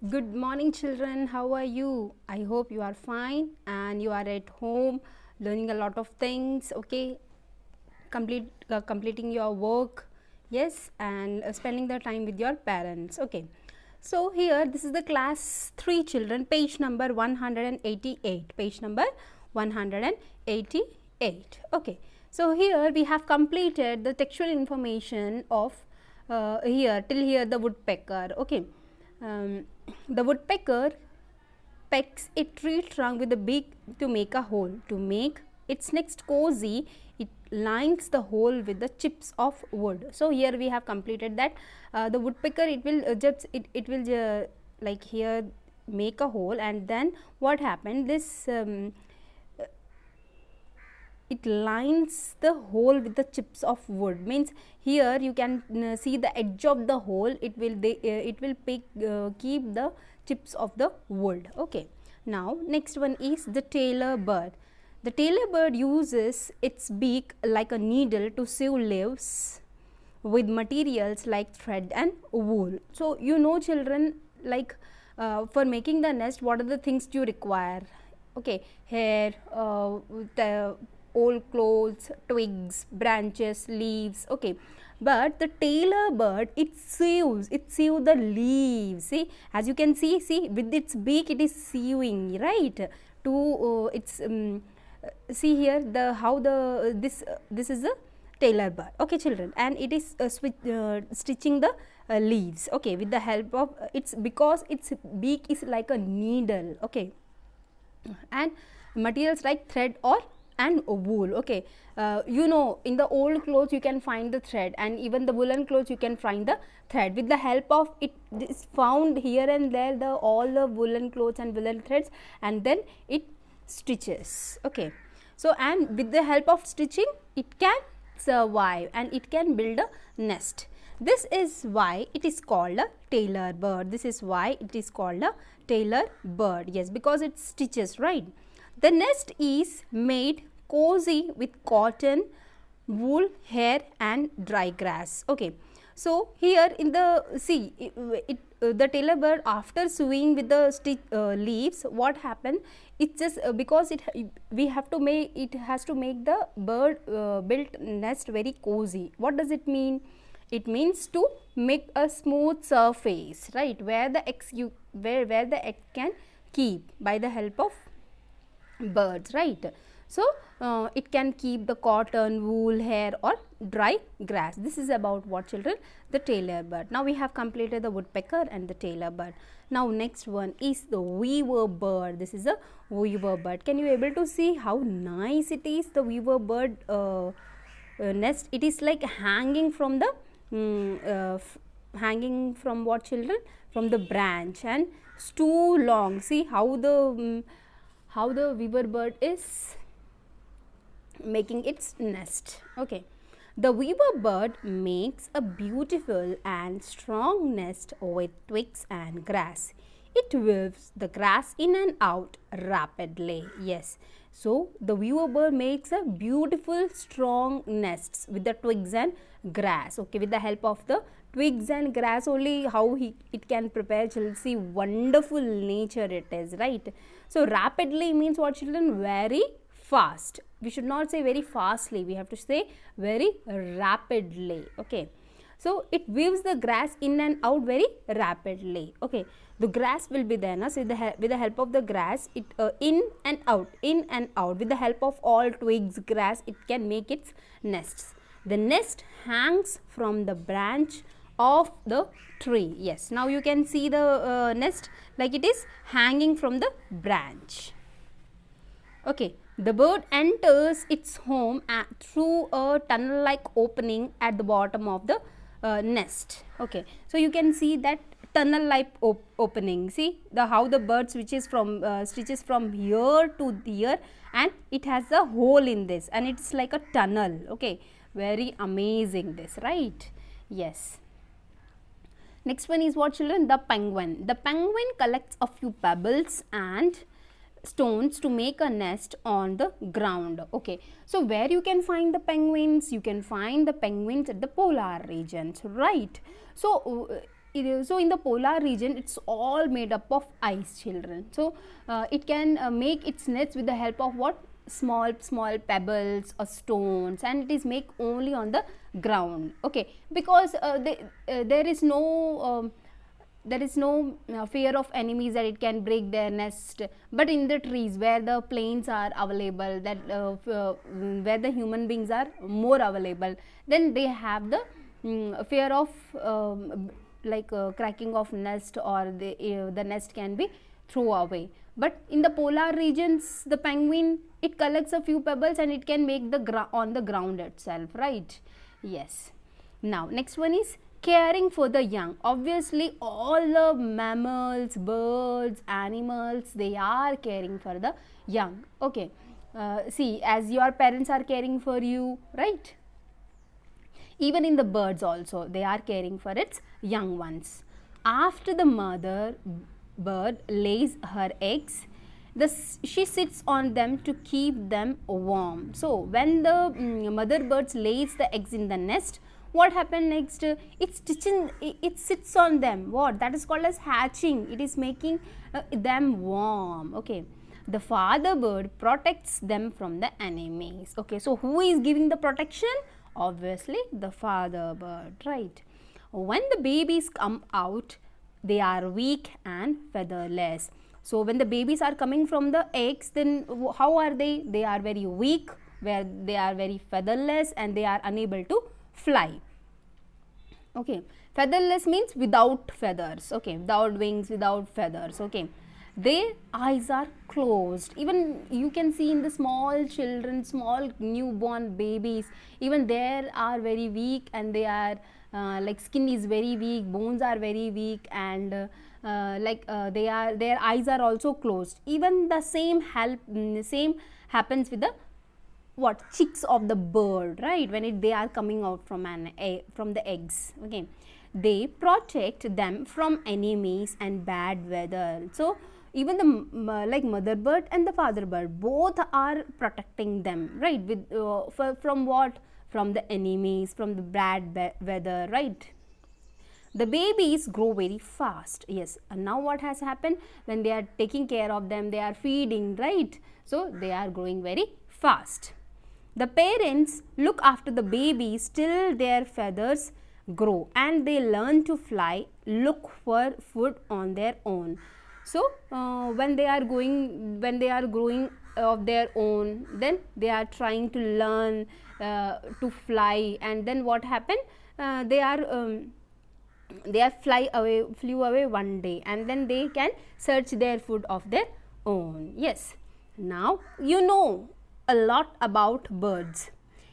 Good morning, children. How are you? I hope you are fine and you are at home learning a lot of things. Okay, completing your work. Yes, and spending the time with your parents. Okay, so here this is the class 3 children, page number 188. Page number 188. Okay, so here we have completed the textual information of here till here the woodpecker. Okay. The woodpecker pecks a tree trunk with a beak to make a hole. To make its nest cozy, it lines the hole with the chips of wood. So here we have completed that. The woodpecker it will like here make a hole, and then what happened? This it lines the hole with the chips of wood. Means here you can see the edge of the hole. It will keep the chips of the wood. Okay, now next one is the tailor bird. The tailor bird uses its beak like a needle to sew leaves with materials like thread and wool. So you know, children, like for making the nest, what are the things you require? Okay, hair, the old clothes, twigs, branches, leaves. Okay, but the tailor bird, it sews the leaves. See, as you can see with its beak it is sewing, right, to its see here the how the this is a tailor bird. Okay, children, and it is stitching the leaves. Okay, with the help of its, because its beak is like a needle. Okay, and materials like thread or and wool. Okay, you know, in the old clothes you can find the thread, and even the woolen clothes you can find the thread. With the help of it is found here and there the all the woolen clothes and woolen threads, and then it stitches. Okay, so and with the help of stitching it can survive and it can build a nest. This is why it is called a tailor bird. This is why it is called a tailor bird. Yes, because it stitches, right? The nest is made cozy with cotton, wool, hair and dry grass. Okay, so here in the the tailor bird, after sewing with the leaves, what happened? It just because we have to make it has to make the bird built nest very cozy. What does it mean? It means to make a smooth surface, right, where the where the egg can keep by the help of birds, right. So it can keep the cotton, wool, hair or dry grass. This is about what, children? The tailor bird. Now we have completed the woodpecker and the tailor bird. Now next one is the weaver bird. This is a weaver bird. Can you able to see how nice it is? The weaver bird nest, it is like hanging from the hanging from what, children? From the branch, and it's too long. See how the weaver bird is making its nest. Okay, the weaver bird makes a beautiful and strong nest with twigs and grass. It weaves the grass in and out rapidly. Yes, so the weaver bird makes a beautiful strong nests with the twigs and grass. Okay, with the help of the twigs and grass only how it can prepare, children. See, wonderful nature it is, right? So rapidly means what, children? Very fast. We should not say very fastly, we have to say very rapidly. Okay, so it weaves the grass in and out very rapidly. Okay, the grass will be there now. So with the help of the grass, it in and out with the help of all twigs, grass, it can make its nests. The nest hangs from the branch of the tree. Yes, now you can see the nest like it is hanging from the branch. Okay, the bird enters its home through a tunnel like opening at the bottom of the nest. Okay, so you can see that tunnel like opening. See the how the bird switches from stitches from here to here, and it has a hole in this, and it's like a tunnel. Okay, very amazing this, right? Yes. Next one is what, children? The penguin. The penguin collects a few pebbles and stones to make a nest on the ground. Okay, so where you can find the penguins? You can find the penguins at the polar regions, right? So so in the polar region it's all made up of ice, children. So it can make its nest with the help of what? Small pebbles or stones, and it is make only on the ground. Okay, because there is no fear of enemies that it can break their nest. But in the trees where the plains are available, that where the human beings are more available, then they have the fear of cracking of nest, or the nest can be thrown away. But in the polar regions, the penguin, it collects a few pebbles and it can make the on the ground itself, right? Yes. Now next one is caring for the young. Obviously all the mammals, birds, animals, they are caring for the young. Okay, see, as your parents are caring for you, right? Even in the birds also, they are caring for its young ones. After the mother bird lays her eggs, she sits on them to keep them warm. So when the mother bird lays the eggs in the nest, what happens next? It sits on them. What? That is called as hatching. It is making them warm. Okay. The father bird protects them from the enemies. Okay. So who is giving the protection? Obviously the father bird, right? When the babies come out, they are weak and featherless. So when the babies are coming from the eggs, then how are they? They are very weak, where they are very featherless, and they are unable to fly. Okay, featherless means without feathers. Okay, without wings, without feathers. Okay, their eyes are closed. Even you can see in the small children, small newborn babies, even they are very weak, and they are skin is very weak, bones are very weak, and their eyes are also closed. Even the same happens with the chicks of the bird, right? When they are coming out from from the eggs. Okay, they protect them from enemies and bad weather. So even the mother bird and the father bird, both are protecting them, right? With from what? From the enemies, from the bad weather, right? The babies grow very fast. Yes, and now what has happened? When they are taking care of them, they are feeding, right? So they are growing very fast. The parents look after the babies till their feathers grow and they learn to fly, look for food on their own. So when they are growing of their own, then they are trying to learn to fly, and then what happened? They flew away one day, and then they can search their food of their own. Yes, now you know a lot about birds.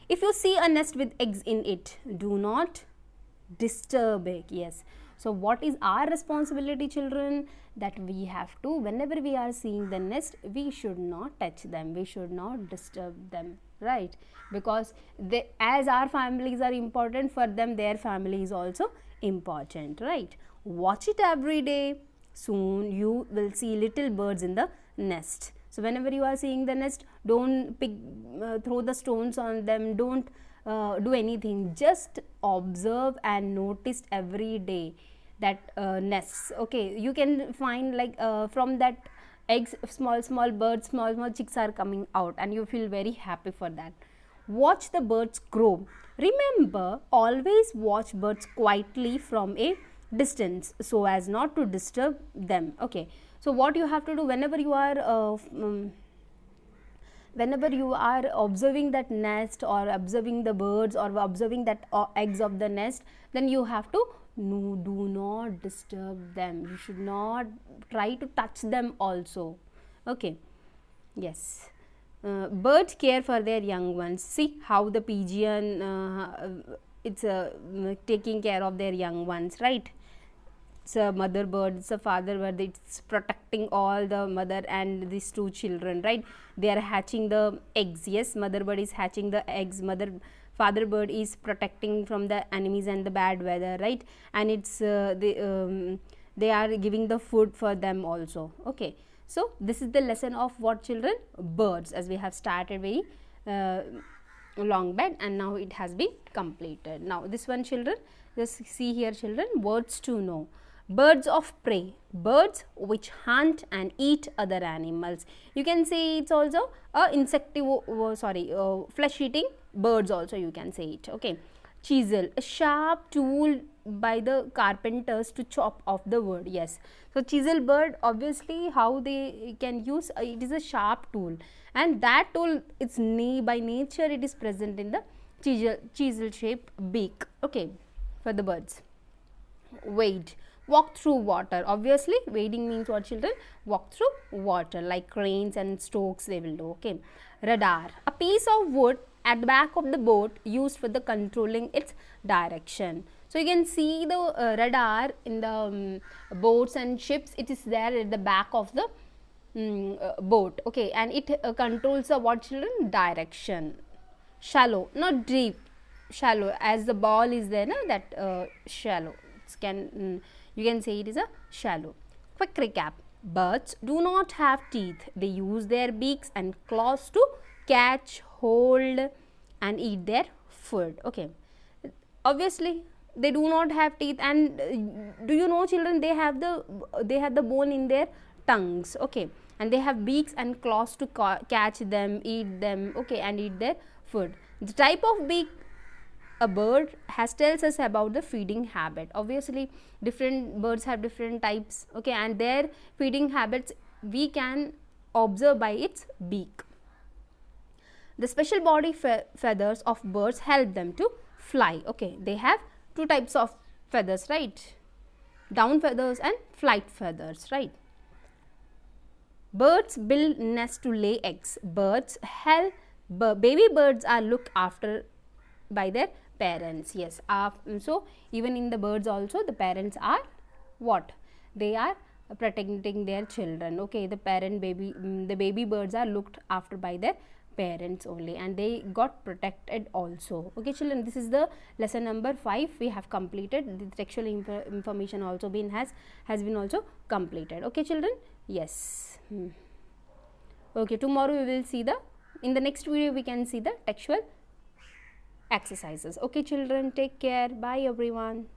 If you see a nest with eggs in it, do not disturb it. Yes, so what is our responsibility, children? That we have to, whenever we are seeing the nest, we should not touch them, we should not disturb them, right? Because as our families are important, for them their family is also important, right? Watch it every day. Soon you will see little birds in the nest. So whenever you are seeing the nest, don't throw the stones on them, don't do anything, just observe and notice every day that nests. Okay, you can find from that eggs, small birds, small chicks are coming out, and you feel very happy for that. Watch the birds grow. Remember, always watch birds quietly from a distance so as not to disturb them. Okay, so what you have to do, whenever you are observing that nest, or observing the birds, or observing that eggs of the nest, then you have to do not disturb them. You should not try to touch them also. Okay, yes. Birds care for their young ones. See how the pigeon it's taking care of their young ones, right? It's a mother bird, it's a father bird, it's protecting all the mother and these two children, right? They are hatching the eggs. Yes, mother bird is hatching the eggs, father bird is protecting from the enemies and the bad weather, right? And it's they are giving the food for them also. Okay, so this is the lesson of what, children? Birds, as we have started very long bed, and now it has been completed. Now this one, children, just see here, children, words to know. Birds of prey, birds which hunt and eat other animals. You can say it's also a flesh eating birds also, you can say it. Okay. Chisel, a sharp tool by the carpenters to chop off the wood. Yes, so chisel bird, obviously how they can use, it is a sharp tool, and that tool, it's by nature it is present in the chisel shaped beak. Okay, for the birds. Wade, walk through water. Obviously wading means what, children? Walk through water, like cranes and storks they will do. Okay. Radar, a piece of wood at the back of the boat used for the controlling its direction. So you can see the radar in the boats and ships. It is there at the back of the boat. Okay, and it controls the what, children? Direction. Shallow, not deep, shallow, as the ball is there, na, that shallow. You can say it is a shallow. Quick recap. Birds do not have teeth. They use their beaks and claws to catch, hold and eat their food. Okay. Obviously they do not have teeth, and do you know, children, they have the bone in their tongues. Okay, and they have beaks and claws to catch them, eat them. Okay, and eat their food. The type of beak a bird has tells us about the feeding habit. Obviously different birds have different types. Okay, and their feeding habits we can observe by its beak. The special body feathers of birds help them to fly. Okay, they have two types of feathers, right? Down feathers and flight feathers, right? Birds build nests to lay eggs. Baby birds are looked after by their parents. Yes, so even in the birds also the parents are what? They are protecting their children. Okay, the baby birds are looked after by their parents only, and they got protected also. Okay, children, this is the lesson number 5 we have completed. The textual information also has been also completed. Okay, children. Yes. Okay, tomorrow we will see in the next video we can see the textual exercises. Okay, children, take care. Bye everyone.